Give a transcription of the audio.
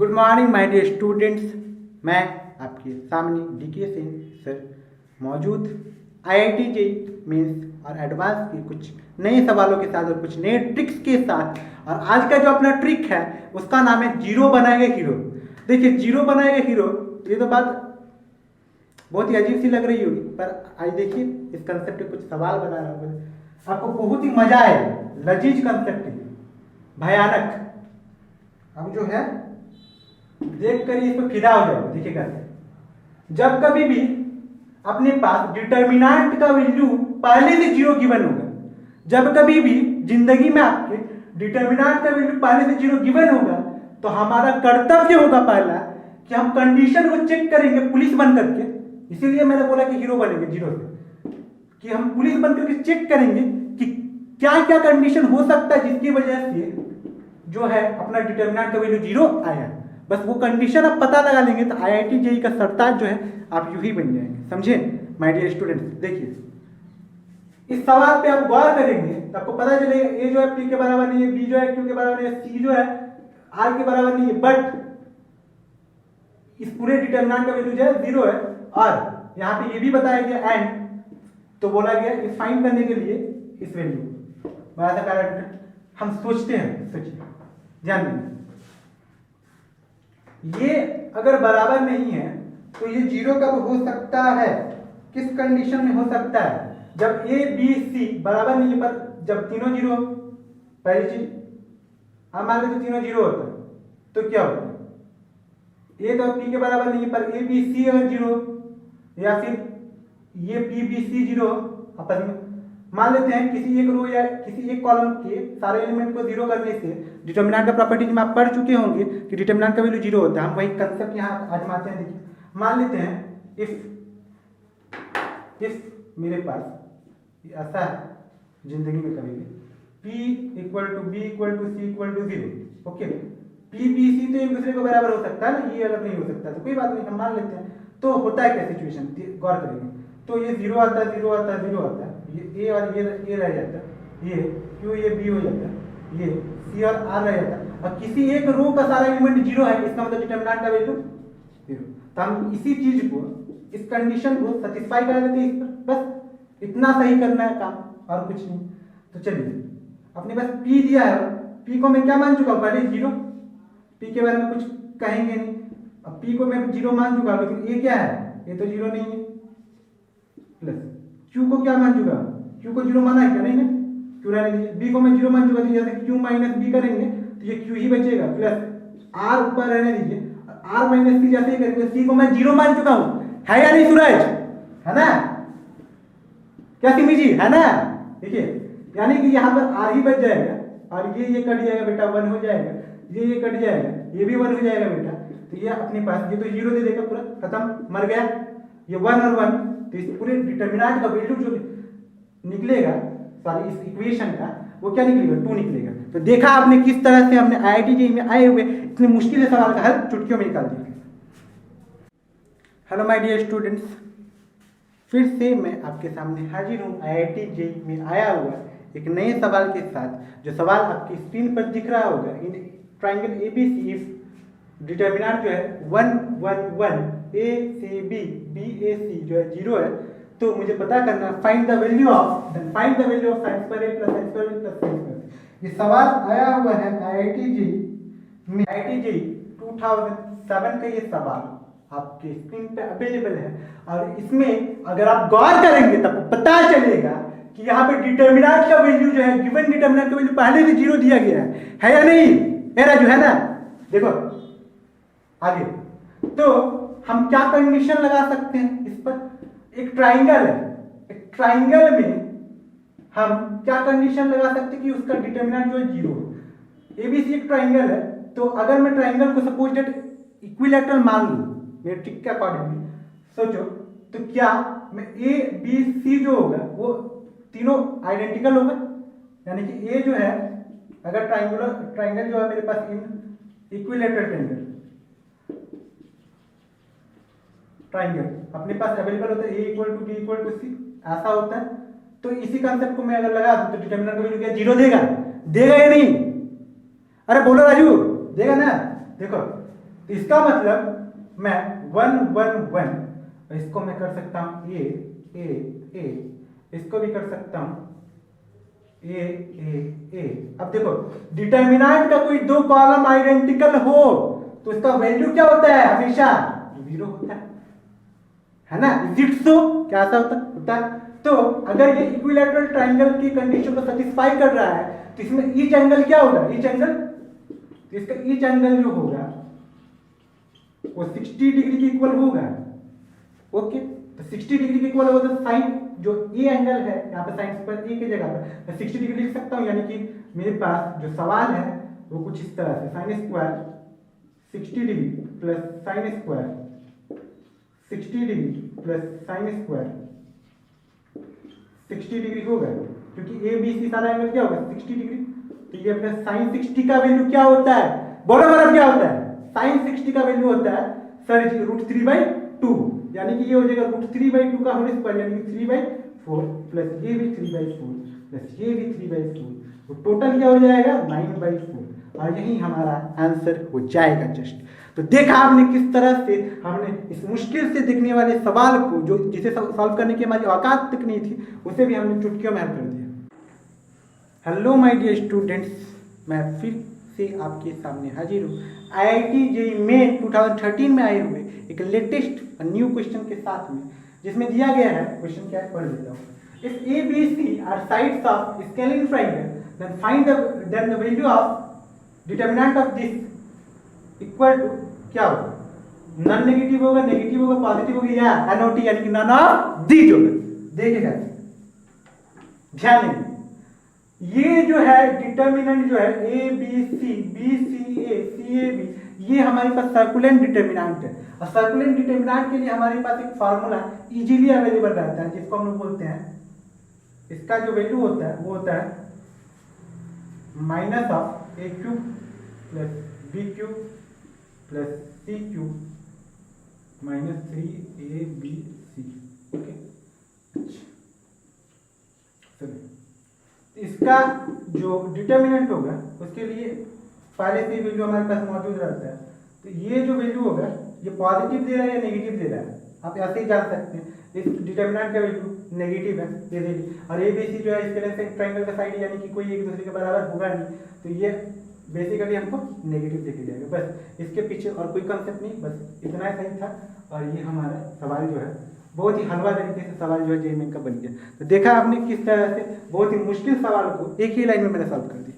Good morning my dear students. मैं आपके सामने डीके सेन सर मौजूद आईआईटी जेईई मेंस और एडवांस के कुछ नए सवालों के साथ और कुछ नए ट्रिक्स के साथ। और आज का जो अपना ट्रिक है उसका नाम है जीरो बनाएगा हीरो। देखिए जीरो बनाएगा हीरो, ये तो बात बहुत ही अजीब सी लग रही होगी, पर आज देखिए इस कंसेप्ट पे कुछ सवाल बना रहा हूँ, आपको बहुत ही मजा आए। लजीज कंसेप्ट है, भयानक। अब जो है देख कर इस पर फिदा हो जाओ। देखिए कैसे, जब कभी भी अपने पास डिटर्मिनेंट का वैल्यू पहले से जीरो गिवन होगा, जब कभी भी जिंदगी में आपके डिटर्मिनेंट का वैल्यू पहले से जीरो गिवन होगा, तो हमारा कर्तव्य होगा पहला कि हम कंडीशन को चेक करेंगे पुलिस बन करके। इसीलिए मैंने बोला कि हीरो बनेंगे जीरो से, कि हम पुलिस बन करके चेक करेंगे कि क्या क्या कंडीशन हो सकता है जिसकी वजह से जो है अपना डिटर्मिनेंट का वैल्यू जीरो आया। बस वो कंडीशन आप पता लगा लेंगे तो आईआईटी जेईई का सरताज जो है आप यूं ही बन जाएंगे। समझे माय डियर स्टूडेंट्स? देखिए इस सवाल पे आप गौर करेंगे तो आपको पता चलेगा ए जो है पी के बराबर नहीं है, बी जो है क्यू के बराबर नहीं है, सी जो है आर के बराबर नहीं है, बट इस पूरे डिटर्मिनेंट का वैल्यू जो है जीरो है। और यहाँ पे ये भी बताया गया एंड, तो बोला गया इस फाइंड करने के लिए इस वैल्यू बड़ा सा कारण हम सोचते हैं। सोचिए, ध्यान देंगे, ये अगर बराबर नहीं है तो ये जीरो कब हो सकता है, किस कंडीशन में हो सकता है? जब ए बी सी बराबर नहीं है, पर जब तीनों जीरो हो, पहली चीज हम मान लेते तीनों जीरो होता है तो क्या होता है? ए तो पी के बराबर नहीं है, पर ए बी सी अगर जीरो, या फिर ये पी बी सी जीरो आपस में मान लेते हैं किसी एक रो या किसी एक कॉलम के सारे एलिमेंट को जीरो करने से डिटर्मिनेंट का प्रॉपर्टीज में आप पढ़ चुके होंगे कि डिटर्मिनेंट का वैल्यू जीरो होता है। हम वही कंसेप्ट यहाँ आजमाते हैं। देखिए मान लेते हैं इफ मेरे पास ऐसा है जिंदगी में कभी भी P equal to B equal to C equal to zero, okay. P B C तो एक दूसरे को बराबर हो सकता है ना, ये अगर नहीं हो सकता तो कोई बात नहीं, हम मान लेते हैं। तो होता है क्या सिचुएशन, गौर करेंगे तो ये जीरो आता है, जीरो आता है, जीरो आता है, ये A और ये रह जाता है, ये Q ये B हो जाता है, ये C और R रह जाता है, और किसी एक रो का सारा एलिमेंट जीरो है, इसका मतलब डिटर्मिनेंट का वैल्यू जीरो। तो हम इसी चीज को, इस कंडीशन को सेटिस्फाई कर देते हैं इस पर, बस इतना सही करना है काम और कुछ नहीं। तो चलिए अपने पास P दिया है, P को मैं क्या मान चुका हूँ पहले जीरो, P के बारे में कुछ कहेंगे नहीं। अब P को मैं जीरो मान चुका हूँ, लेकिन ये क्या है, ये तो जीरो नहीं है। प्लस Q को क्या मान चुका, Q को जीरो माना है क्या, नहीं ना, Q रहने दीजिए। B को मैं जीरो मान चुका, तो जैसे Q माइनस B करेंगे तो ये Q ही बचेगा, प्लस R ऊपर रहने दीजिए, R माइनस C जैसे ही करेंगे, C को मैं जीरो मान चुका हूँ, है या नहीं सूरज, है ना, क्या सिमी जी, है ना? देखिए यानी कि यहाँ पर R ही बच जाएगा, और ये कट जाएगा बेटा, वन हो जाएगा, ये कट जाएगा, ये भी वन हो जाएगा बेटा। तो ये अपने पास ये तो जीरो दे देगा, पूरा खत्म, मर गया ये वन और वन। तो इस पूरे डिटर्मिनेंट का वैल्यू जो निकलेगा सॉरी इस इक्वेशन का, वो क्या निकलेगा, 2 निकलेगा। तो देखा आपने किस तरह से हमने आईआईटी जेईई में आए हुए इतने मुश्किल से सवाल का हल चुटकियों में निकाल दिया। हेलो माय डियर स्टूडेंट्स, फिर से मैं आपके सामने हाजिर हूँ आईआईटी जेईई में आया हुआ एक नए सवाल के साथ। जो सवाल आपकी स्क्रीन पर दिख रहा होगा, in triangle ABC if determinant जो है 1 1 1 ए सी बी बी ए सी जो है जीरो है, तो मुझे पता करना find the value of sine square A plus sine square B plus sine square. ये सवाल आया हुआ है आईआईटी जेईई में, आईआईटी जेईई 2007 का ये सवाल आपके स्क्रीन पे अवेलेबल है। और इसमें अगर आप गौर करेंगे तब पता चलेगा कि यहाँ पे डिटर्मिनेंट का वैल्यू जो है, गिवन डिटर्मिनेंट का वैल्यू पहले से जीरो दिया गया है या नहीं, मेरा जो है ना। देखो आगे तो हम क्या कंडीशन लगा सकते हैं इस पर, एक ट्राइंगल है, एक ट्राइंगल में हम क्या कंडीशन लगा सकते हैं कि उसका डिटर्मिनेंट जो है जीरो है। एबीसी एक ट्राइंगल है, तो अगर मैं ट्राइंगल को सपोज दैट इक्विलैटरल मान लूं मेरे ट्रिक के अकॉर्डिंगली, सोचो तो क्या मैं ए बी सी जो होगा वो तीनों आइडेंटिकल होगा, यानी कि ए जो है अगर ट्राइंगल जो है मेरे पास इन इक्विलैटरल ट्राइंगल अपने पास अवेलेबल होता है, A equal to B equal to C ऐसा होता है। तो इसी कंसेप्ट को मैं अगर लगा दूं तो डिटर्मिनेंट का वैल्यू क्या जीरो देगा, देगा या नहीं? अरे बोलो राजू, देगा ना? देखो तो इसका मतलब मैं 1 1 1 इसको मैं कर सकता हूं ए, इसको भी कर सकता हूं ए। अब देखो डिटर्मिनेंट का कोई दो कॉलम आइडेंटिकल हो तो इसका वैल्यू क्या होता है, हमेशा 0 होता है ना। Is it so? क्या ऐसा होता है? तो अगर ये इक्विलैटरल ट्रायंगल की कंडीशन को सेटिस्फाई कर रहा है तो इसमें ईच एंगल क्या होगा, ईच एंगल, तो इसका ईच एंगल जो होगा वो 60 डिग्री के इक्वल होगा। ओके, तो 60 डिग्री के इक्वल होगा तो साइन जो ए एंगल है यहाँ पे साइन स्क्वायर ए की जगह पर मैं 60 डिग्री लिख सकता हूँ, यानी कि मेरे पास जो सवाल है वो कुछ इस तरह से sine square 60 degree plus sine square 60 degree plus sine square 60 degree होगा, क्योंकि ए बी सी सारा एंगल क्या होगा 60 डिग्री। तो ये अपना साइन 60 का वैल्यू क्या होता है, बोलो बराबर क्या होता है, साइन 60 का वैल्यू होता है सर √3/2, यानी कि ये हो जाएगा √3/2 का होल स्क्वायर, यानी कि 3/4 प्लस ये भी 3/4 प्लस ये भी 3/4, तो टोटल क्या हो जाएगा 9/4, और यही हमारा आंसर हो जाएगा जस्ट। तो देखा आपने किस तरह से हमने इस मुश्किल से दिखने वाले सवाल को, जो जिसे सॉल्व करने की हमारी औकात तक नहीं थी, उसे भी हमने चुटकियों में हल कर दिया। हेलो माय डियर स्टूडेंट्स, मैं फिर से आपके सामने हाजिर हूँ IIT JEE मेन 2013 में आए हुए एक लेटेस्ट न्यू क्वेश्चन के साथ में, जिसमें दिया गया है, क्वेश्चन क्या है पढ़ लेता हूँ। If ABC are sides of scaling triangle, then find the value of determinant of this equal to क्या होगा, नॉन नेगेटिव होगा, नेगेटिव होगा, पॉजिटिव होगा, या NOT यानी कि नॉन ऑफ दीज होगा। देखिएगा ध्यान देंगे, ये जो है डिटर्मिनेंट जो है ABC BCA CAB, ये हमारे पास सर्कुलेंट डिटर्मिनेंट है, और सर्कुलेंट डिटर्मिनेंट के लिए हमारे पास एक फार्मूला इजीली अवेलेबल रहता है, जिसको हम लोग बोलते हैं, इसका जो वैल्यू होता है वो होता है minus of A cube plus B cube plus C cube minus 3ABC। Okay, इसका जो डिटर्मिनेंट होगा उसके लिए पहले से वैल्यू हमारे पास मौजूद रहता है, तो ये जो वैल्यू होगा ये पॉजिटिव दे रहा है या नेगेटिव दे रहा है, आप ऐसे ही जान सकते हैं। इस डिटर्मिनेंट का वैल्यू नेगेटिव है दे देगी, और ABC जो है स्केलेन ट्रायंगल का साइड, यानी कि कोई एक दूसरे के बराबर होगा नहीं, तो ये बेसिकली हमको नेगेटिव देखा जाएगा। बस इसके पीछे और कोई कंसेप्ट नहीं, बस इतना सही था, और ये हमारा सवाल जो है बहुत ही हलवा तरीके से सवाल जो है JEE मेन का बन गया। तो देखा आपने किस तरह से बहुत ही मुश्किल सवाल को एक ही लाइन में मैंने सॉल्व कर दिया।